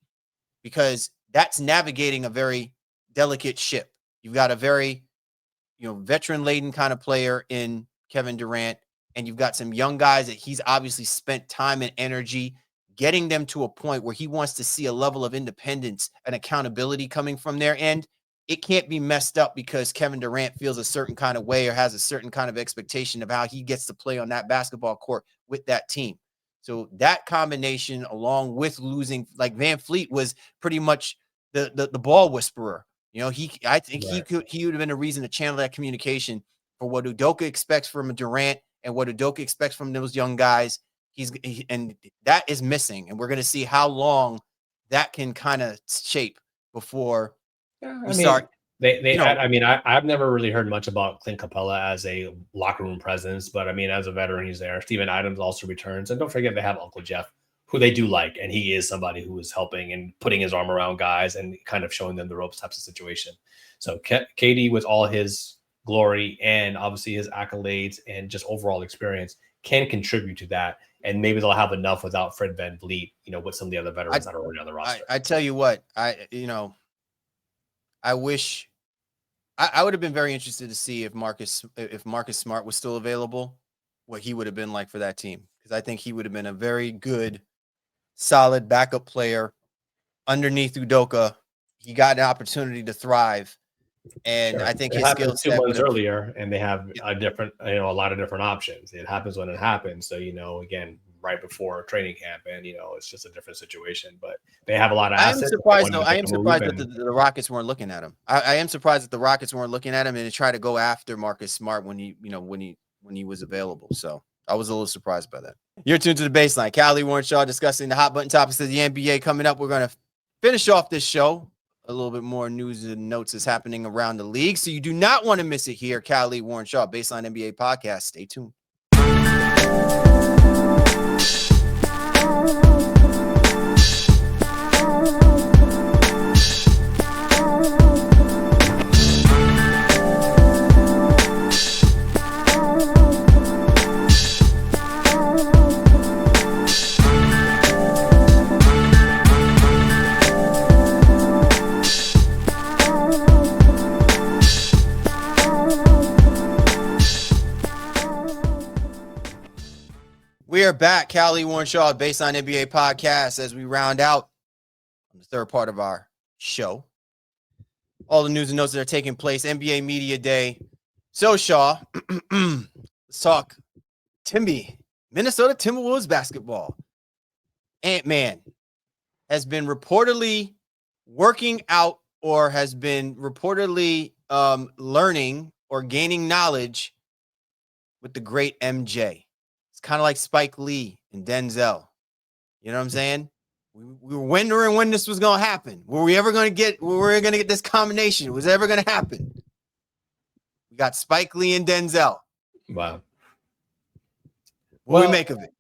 because that's navigating a very delicate ship. You've got a very, veteran-laden kind of player in Kevin Durant, and you've got some young guys that he's obviously spent time and energy getting them to a point where he wants to see a level of independence and accountability coming from there. And it can't be messed up because Kevin Durant feels a certain kind of way or has a certain kind of expectation of how he gets to play on that basketball court with that team. So that combination, along with losing, like VanVleet was pretty much the ball whisperer. I think he would have been a reason to channel that communication for what Udoka expects from Durant and what Udoka expects from those young guys. And that is missing, and we're going to see how long that can kind of shape before start. I've never really heard much about Clint Capella as a locker room presence, but as a veteran, he's there. Steven Adams also returns, and don't forget they have Uncle Jeff, who they do like, and he is somebody who is helping and putting his arm around guys and kind of showing them the ropes types of situation. So KD, with all his glory and obviously his accolades and just overall experience, can contribute to that. And maybe they'll have enough without Fred VanVleet, with some of the other veterans that are already on the roster. I tell you what, wish I would have been very interested to see if Marcus Smart was still available, what he would have been like for that team. Because I think he would have been a very good, solid backup player underneath Udoka. He got an opportunity to thrive. And Sure. I think it his happens skill 2 set months would have. earlier, and they have a lot of different options. It happens when it happens. So, again, right before training camp, and it's just a different situation. But they have a lot of I am assets. surprised, though. I am surprised that the Rockets weren't looking at him. I am surprised that the Rockets weren't looking at him and try to go after Marcus Smart when he was available. So I was a little surprised by that. You're tuned to the Baseline. Callie Warrenshaw discussing the hot button topics of the NBA coming up. We're going to finish off this show. A little bit more news and notes is happening around the league, so you do not want to miss it here. Callie Warrenshaw, Baseline NBA podcast. Stay tuned. We are back, Callie Warrenshaw, Baseline NBA podcast, as we round out on the third part of our show. All the news and notes that are taking place, NBA Media Day. So, Shaw, let's talk Minnesota Timberwolves basketball. Ant-Man has been reportedly working out or has been reportedly learning or gaining knowledge with the great MJ. Kind of like Spike Lee and Denzel. You know what I'm saying? We were wondering when this was going to happen. Were we going to get this combination? Was it ever going to happen? We got Spike Lee and Denzel. Wow. What do we make of it?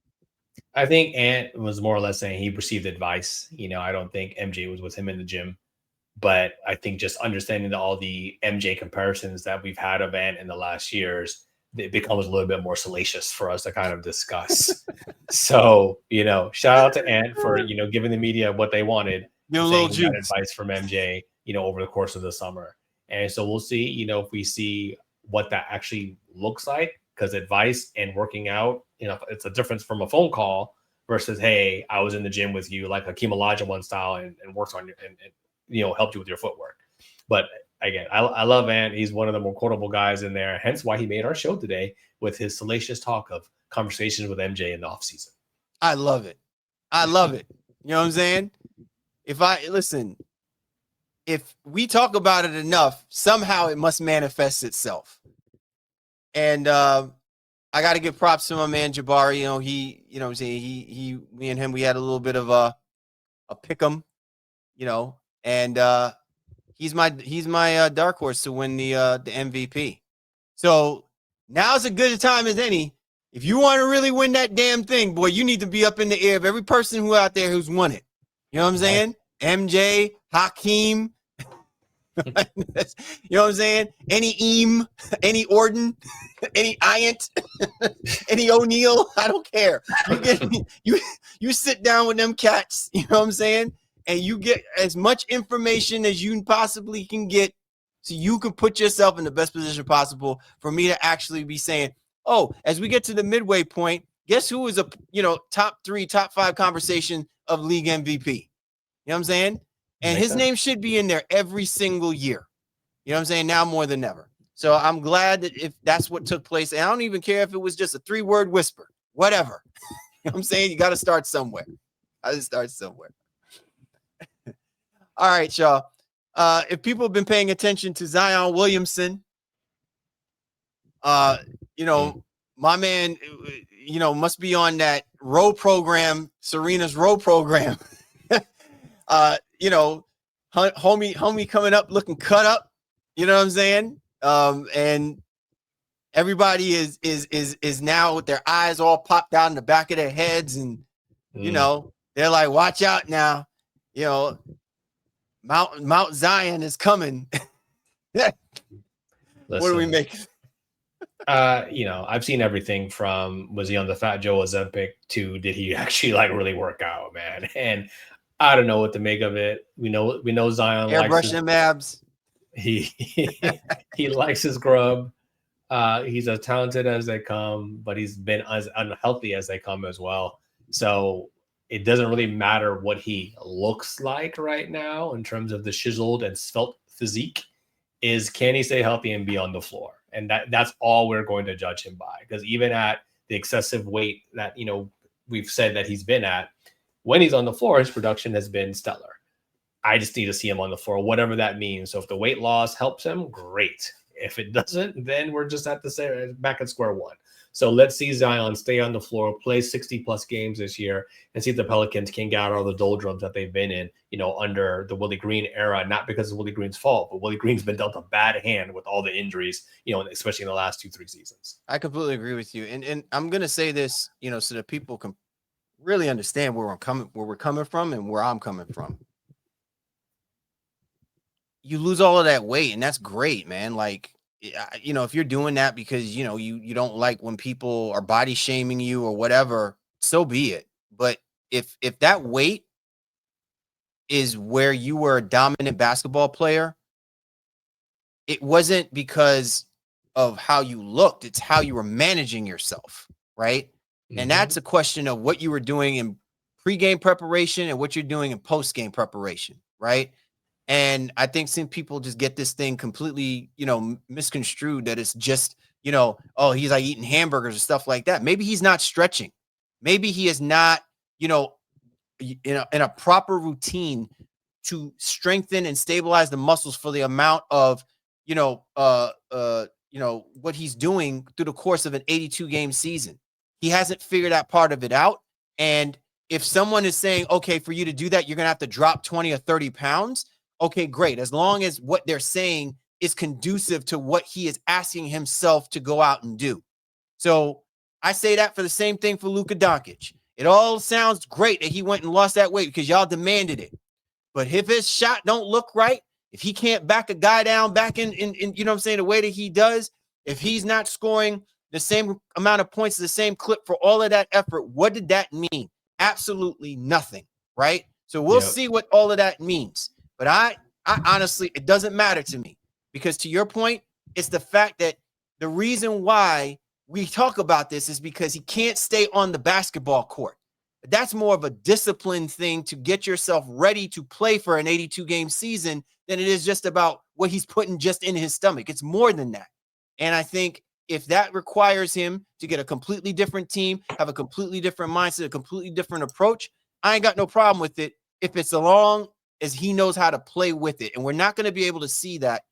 I think Ant was more or less saying he received advice. I don't think MJ was with him in the gym, but I think just understanding all the MJ comparisons that we've had of Ant in the last years, it becomes a little bit more salacious for us to kind of discuss. So, shout out to Ant for, giving the media what they wanted. Give a little juice. Advice from MJ, over the course of the summer. And so we'll see, if we see what that actually looks like, because advice and working out, it's a difference from a phone call versus, hey, I was in the gym with you, like Hakeem Olajuwon style and worked on you and helped you with your footwork. But again, I love Ant. He's one of the more quotable guys in there. Hence why he made our show today with his salacious talk of conversations with MJ in the offseason. I love it. You know what I'm saying? If we talk about it enough, somehow it must manifest itself. And I got to give props to my man Jabari. Me and him, we had a little bit of a pick'em, and he's my dark horse to win the MVP. So now's as good a time as any. If you want to really win that damn thing, boy, you need to be up in the air of every person who out there who's won it. You know what I'm saying? MJ, Hakeem. You know what I'm saying? Any Eam, any Orden, any Iant, any O'Neal. I don't care. You sit down with them cats. You know what I'm saying? And you get as much information as you possibly can get so you can put yourself in the best position possible for me to actually be saying, oh, as we get to the midway point, guess who is a top 3, top 5 conversation of league MVP? You know what I'm saying? And his name should be in there every single year. You know what I'm saying? Now more than ever. So I'm glad that if that's what took place, and I don't even care if it was just a 3-word whisper, whatever. You know what I'm saying? You got to start somewhere. All right, y'all. If people have been paying attention to Zion Williamson, my man, must be on that row program, Serena's row program. Homie coming up looking cut up. You know what I'm saying? And everybody is now with their eyes all popped out in the back of their heads, and they're like, watch out now. Mount Zion is coming. What do we make? I've seen everything from, was he on the Fat Joe Ozempic to did he actually really work out, man? And I don't know what to make of it. We know Zion airbrush them abs. He he likes his grub. He's as talented as they come, but he's been as unhealthy as they come as well. So it doesn't really matter what he looks like right now in terms of the chiseled and svelte physique. Is can he stay healthy and be on the floor? And that's all we're going to judge him by. Because even at the excessive weight that we've said that he's been at, when he's on the floor, his production has been stellar. I just need to see him on the floor, whatever that means. So if the weight loss helps him, great. If it doesn't, then we're just at the back at square one. So let's see Zion stay on the floor, play 60-plus games this year, and see if the Pelicans can get out of the doldrums that they've been in, under the Willie Green era, not because it's Willie Green's fault, but Willie Green's been dealt a bad hand with all the injuries, especially in the last 2-3 seasons. I completely agree with you. And I'm going to say this, so that people can really understand where we're coming from and where I'm coming from. You lose all of that weight, and that's great, man. Like, if you're doing that because, you don't like when people are body shaming you or whatever, so be it. But if that weight is where you were a dominant basketball player, it wasn't because of how you looked. It's how you were managing yourself, right? Mm-hmm. And that's a question of what you were doing in pregame preparation and what you're doing in postgame preparation, right? And I think some people just get this thing completely, misconstrued, that it's just, oh, he's like eating hamburgers and stuff like that. Maybe he's not stretching. Maybe he is not, in a proper routine to strengthen and stabilize the muscles for the amount of, what he's doing through the course of an 82-game season. He hasn't figured that part of it out. And if someone is saying, okay, for you to do that, you're going to have to drop 20 or 30 pounds. Okay, great. As long as what they're saying is conducive to what he is asking himself to go out and do. So I say that for the same thing for Luka Doncic. It all sounds great that he went and lost that weight because y'all demanded it. But if his shot don't look right, if he can't back a guy down back in the way that he does, if he's not scoring the same amount of points, the same clip for all of that effort, what did that mean? Absolutely nothing, right? So we'll see what all of that means. But I honestly, it doesn't matter to me, because to your point, it's the fact that the reason why we talk about this is because he can't stay on the basketball court. That's more of a discipline thing to get yourself ready to play for an 82-game season than it is just about what he's putting just in his stomach. It's more than that. And I think if that requires him to get a completely different team, have a completely different mindset, a completely different approach, I ain't got no problem with it if it's along as he knows how to play with it. And we're not going to be able to see that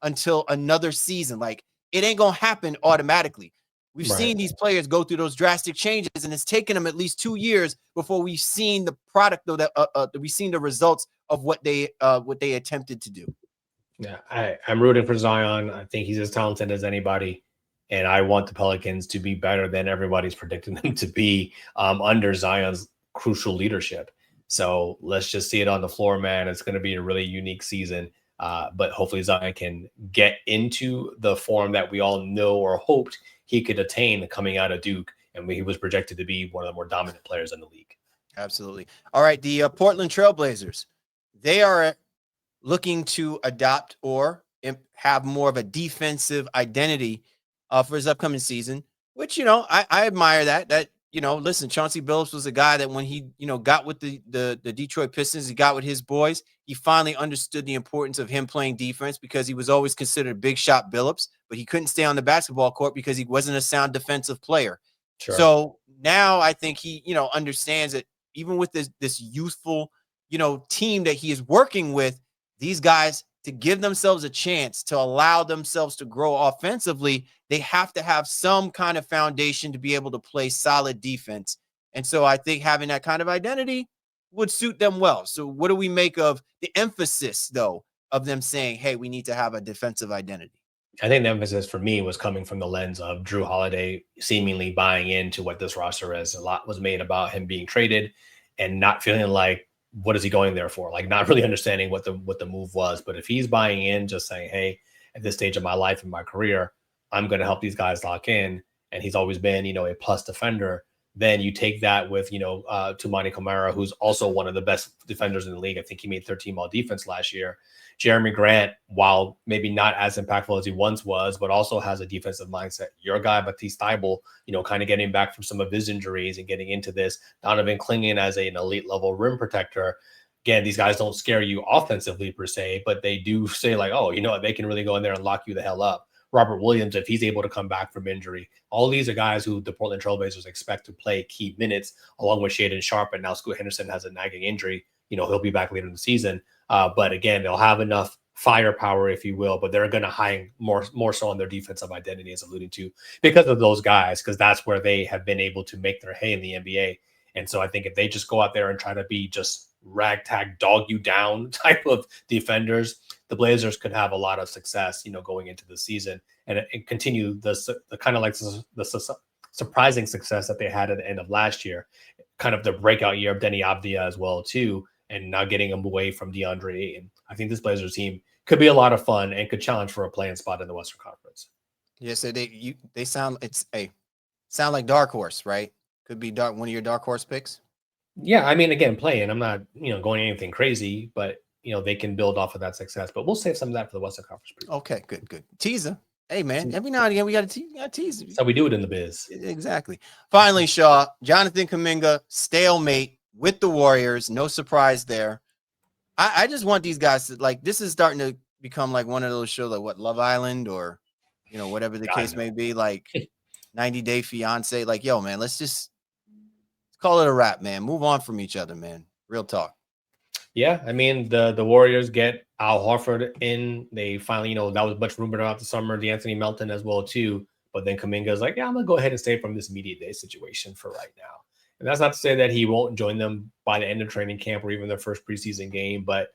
until another season. Like, it ain't going to happen automatically. We've seen these players go through those drastic changes, and it's taken them at least 2 years before we've seen the product, though, that we've seen the results of what they attempted to do. Yeah, I'm rooting for Zion. I think he's as talented as anybody, and I want the Pelicans to be better than everybody's predicting them to be under Zion's crucial leadership. So let's just see it on the floor, man. It's going to be a really unique season, but hopefully Zion can get into the form that we all know or hoped he could attain coming out of Duke, and he was projected to be one of the more dominant players in the league. Absolutely. All right, the Portland Trailblazers, they are looking to adopt or have more of a defensive identity for his upcoming season, which, I admire that, listen, Chauncey Billups was a guy that when he, got with the Detroit Pistons, he got with his boys, he finally understood the importance of him playing defense, because he was always considered big shot Billups, but he couldn't stay on the basketball court because he wasn't a sound defensive player. Sure. So now I think he, understands that even with this youthful, team that he is working with, these guys, to give themselves a chance to allow themselves to grow offensively, they have to have some kind of foundation to be able to play solid defense. And so I think having that kind of identity would suit them well. So what do we make of the emphasis, though, of them saying, hey, we need to have a defensive identity? I think the emphasis for me was coming from the lens of Drew Holiday seemingly buying into what this roster is. A lot was made about him being traded and not feeling like, what is he going there for? Like, not really understanding what the move was. But if he's buying in, just saying, hey, at this stage of my life and my career, I'm going to help these guys lock in. And he's always been, a plus defender. Then you take that with, Toumani Camara, who's also one of the best defenders in the league. I think he made 13 all defense last year. Jeremy Grant, while maybe not as impactful as he once was, but also has a defensive mindset. Your guy, Matisse Thybulle, kind of getting back from some of his injuries and getting into this. Donovan Clingan as an elite level rim protector. Again, these guys don't scare you offensively per se, but they do say like, oh, they can really go in there and lock you the hell up. Robert Williams, if he's able to come back from injury. All these are guys who the Portland Trailblazers expect to play key minutes, along with Shaedon Sharpe. And now Scoot Henderson has a nagging injury. He'll be back later in the season. But again, they'll have enough firepower, if you will, but they're going to hang more so on their defensive identity, as alluding to, because of those guys, because that's where they have been able to make their hay in the NBA. And so I think if they just go out there and try to be just ragtag, dog you down type of defenders, the Blazers could have a lot of success, going into the season and continue the kind of like the surprising success that they had at the end of last year, kind of the breakout year of Denny Avdia as well too, and now getting him away from DeAndre Ayton. I think this Blazers team could be a lot of fun and could challenge for a playing spot in the Western Conference. Yeah, so they sound like dark horse, right? Could be one of your dark horse picks. Yeah, I mean, again, playing. I'm not, going anything crazy, but they can build off of that success. But we'll save some of that for the Western Conference. Okay, good. Teaser. Hey, man, every now and again we got to tease. So we do it in the biz. Exactly. Finally, Shaw, Jonathan Kuminga, stalemate with the Warriors. No surprise there. I just want these guys to, like, this is starting to become like one of those shows, like what, Love Island or, whatever the case may be, like 90 Day Fiance. Like, yo, man, let's call it a wrap, man. Move on from each other, man. Real talk. Yeah, I mean, the Warriors get Al Horford in. They finally, that was much rumored about the summer, D'Anthony Melton as well too. But then Kuminga's like, yeah, I'm going to go ahead and stay from this media day situation for right now. And that's not to say that he won't join them by the end of training camp or even their first preseason game. But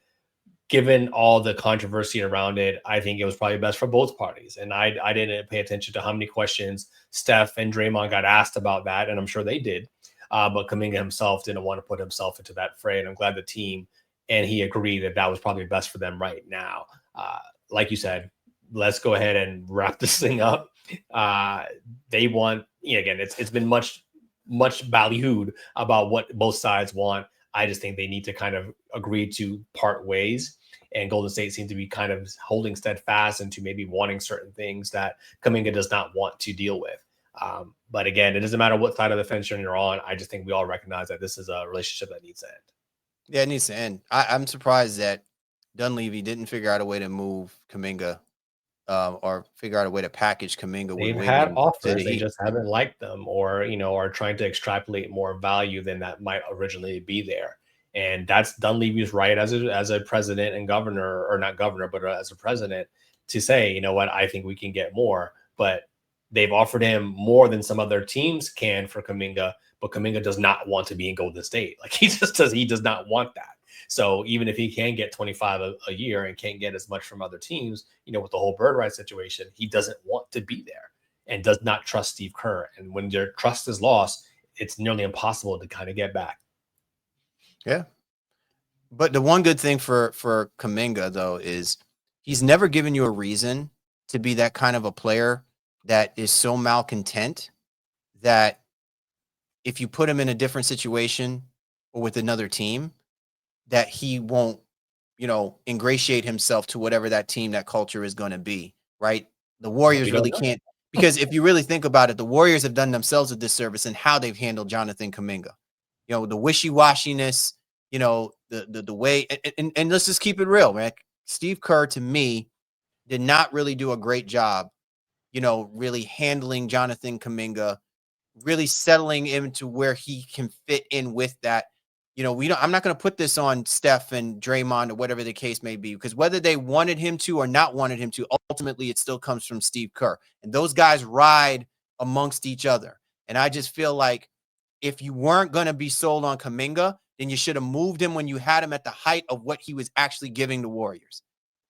given all the controversy around it, I think it was probably best for both parties. And I didn't pay attention to how many questions Steph and Draymond got asked about that, and I'm sure they did. But Kuminga himself didn't want to put himself into that fray. And I'm glad the team and he agreed that was probably best for them right now. Like you said, let's go ahead and wrap this thing up. They want, again, it's been much ballyhooed about what both sides want. I just think they need to kind of agree to part ways. And Golden State seems to be kind of holding steadfast into maybe wanting certain things that Kuminga does not want to deal with. But again, it doesn't matter what side of the fence you're on. I just think we all recognize that this is a relationship that needs to end. Yeah, it needs to end. I'm surprised that Dunleavy didn't figure out a way to move Kuminga or figure out a way to package Kuminga. They've had offers, they just haven't liked them, or are trying to extrapolate more value than that might originally be there. And that's Dunleavy's right as a president and governor, or not governor, but as a president, to say, you know what, I think we can get more. But they've offered him more than some other teams can for Kuminga, but Kuminga does not want to be in Golden State. Like he does not want that. So even if he can get 25 a year and can't get as much from other teams, with the whole bird rights situation, he doesn't want to be there and does not trust Steve Kerr. And when your trust is lost, it's nearly impossible to kind of get back. Yeah. But the one good thing for Kuminga, though, is he's never given you a reason to be that kind of a player that is so malcontent that if you put him in a different situation or with another team, that he won't, ingratiate himself to whatever that team, that culture is going to be, right? The Warriors really can't, because if you really think about it, the Warriors have done themselves a disservice in how they've handled Jonathan Kuminga. The wishy-washiness, the way, and let's just keep it real, man. Steve Kerr, to me, did not really do a great job, really handling Jonathan Kuminga, really settling into where he can fit in with that. I'm not going to put this on Steph and Draymond or whatever the case may be, because whether they wanted him to or not wanted him to, ultimately it still comes from Steve Kerr. And those guys ride amongst each other. And I just feel like if you weren't going to be sold on Kuminga, then you should have moved him when you had him at the height of what he was actually giving the Warriors.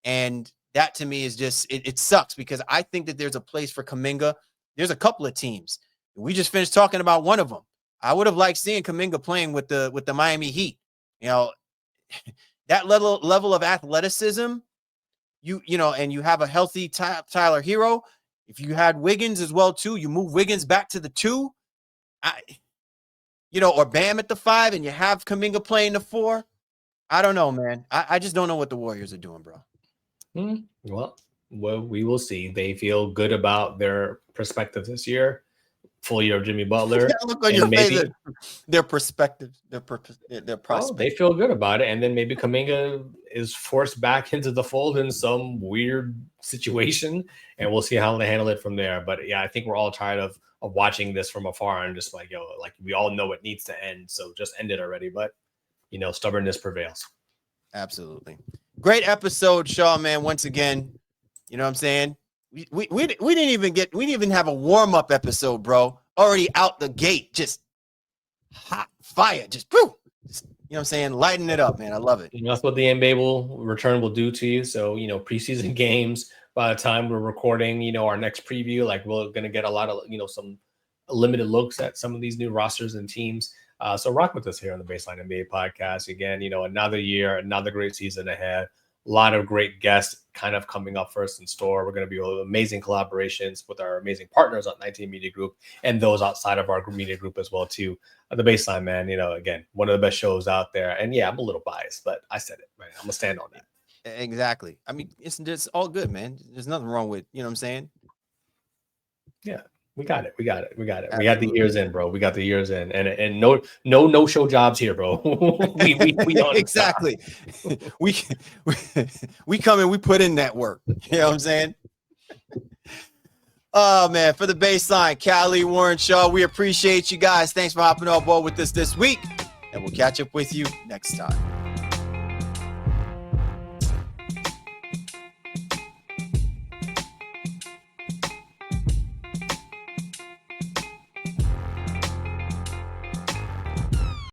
And that to me is just, it sucks, because I think that there's a place for Kuminga. There's a couple of teams. We just finished talking about one of them. I would have liked seeing Kuminga playing with the Miami Heat. That level of athleticism, and you have a healthy Tyler Herro. If you had Wiggins as well too, you move Wiggins back to the 2, or Bam at the 5, and you have Kuminga playing the 4. I don't know, man. I just don't know what the Warriors are doing, bro. Well, we will see. They feel good about their perspective this year. Full year of Jimmy Butler. Look on your face. Their perspective, their prospect. Well, they feel good about it, and then maybe Kuminga is forced back into the fold in some weird situation, and we'll see how they handle it from there. But yeah, I think we're all tired of watching this from afar and just like, yo, like we all know it needs to end, so just end it already. But stubbornness prevails. Absolutely. Great episode, Shaw, man. Once again, you know what I'm saying? We didn't even have a warm-up episode, bro. Already out the gate, just hot fire, just woo. Just, you know what I'm saying? Lighten it up, man. I love it. That's what the NBA return will do to you. So, preseason games, by the time we're recording, our next preview, like we're going to get a lot of, some limited looks at some of these new rosters and teams. So rock with us here on the Baseline NBA podcast. Again, another year, another great season ahead. A lot of great guests kind of coming up for us in store. We're going to be amazing collaborations with our amazing partners at 19 Media Group and those outside of our media group as well, too. The Baseline, man, again, one of the best shows out there. And yeah, I'm a little biased, but I said it, man. I'm going to stand on that. Exactly. I mean, it's all good, man. There's nothing wrong with, you know what I'm saying? Yeah. We got it. We got the years in, bro. We got the years in, and no show jobs here, bro. we exactly. we come in, we put in that work. You know what I'm saying? Oh man, for the Baseline, Callie, Warren, Shaw, we appreciate you guys. Thanks for hopping on board with us this week, and we'll catch up with you next time.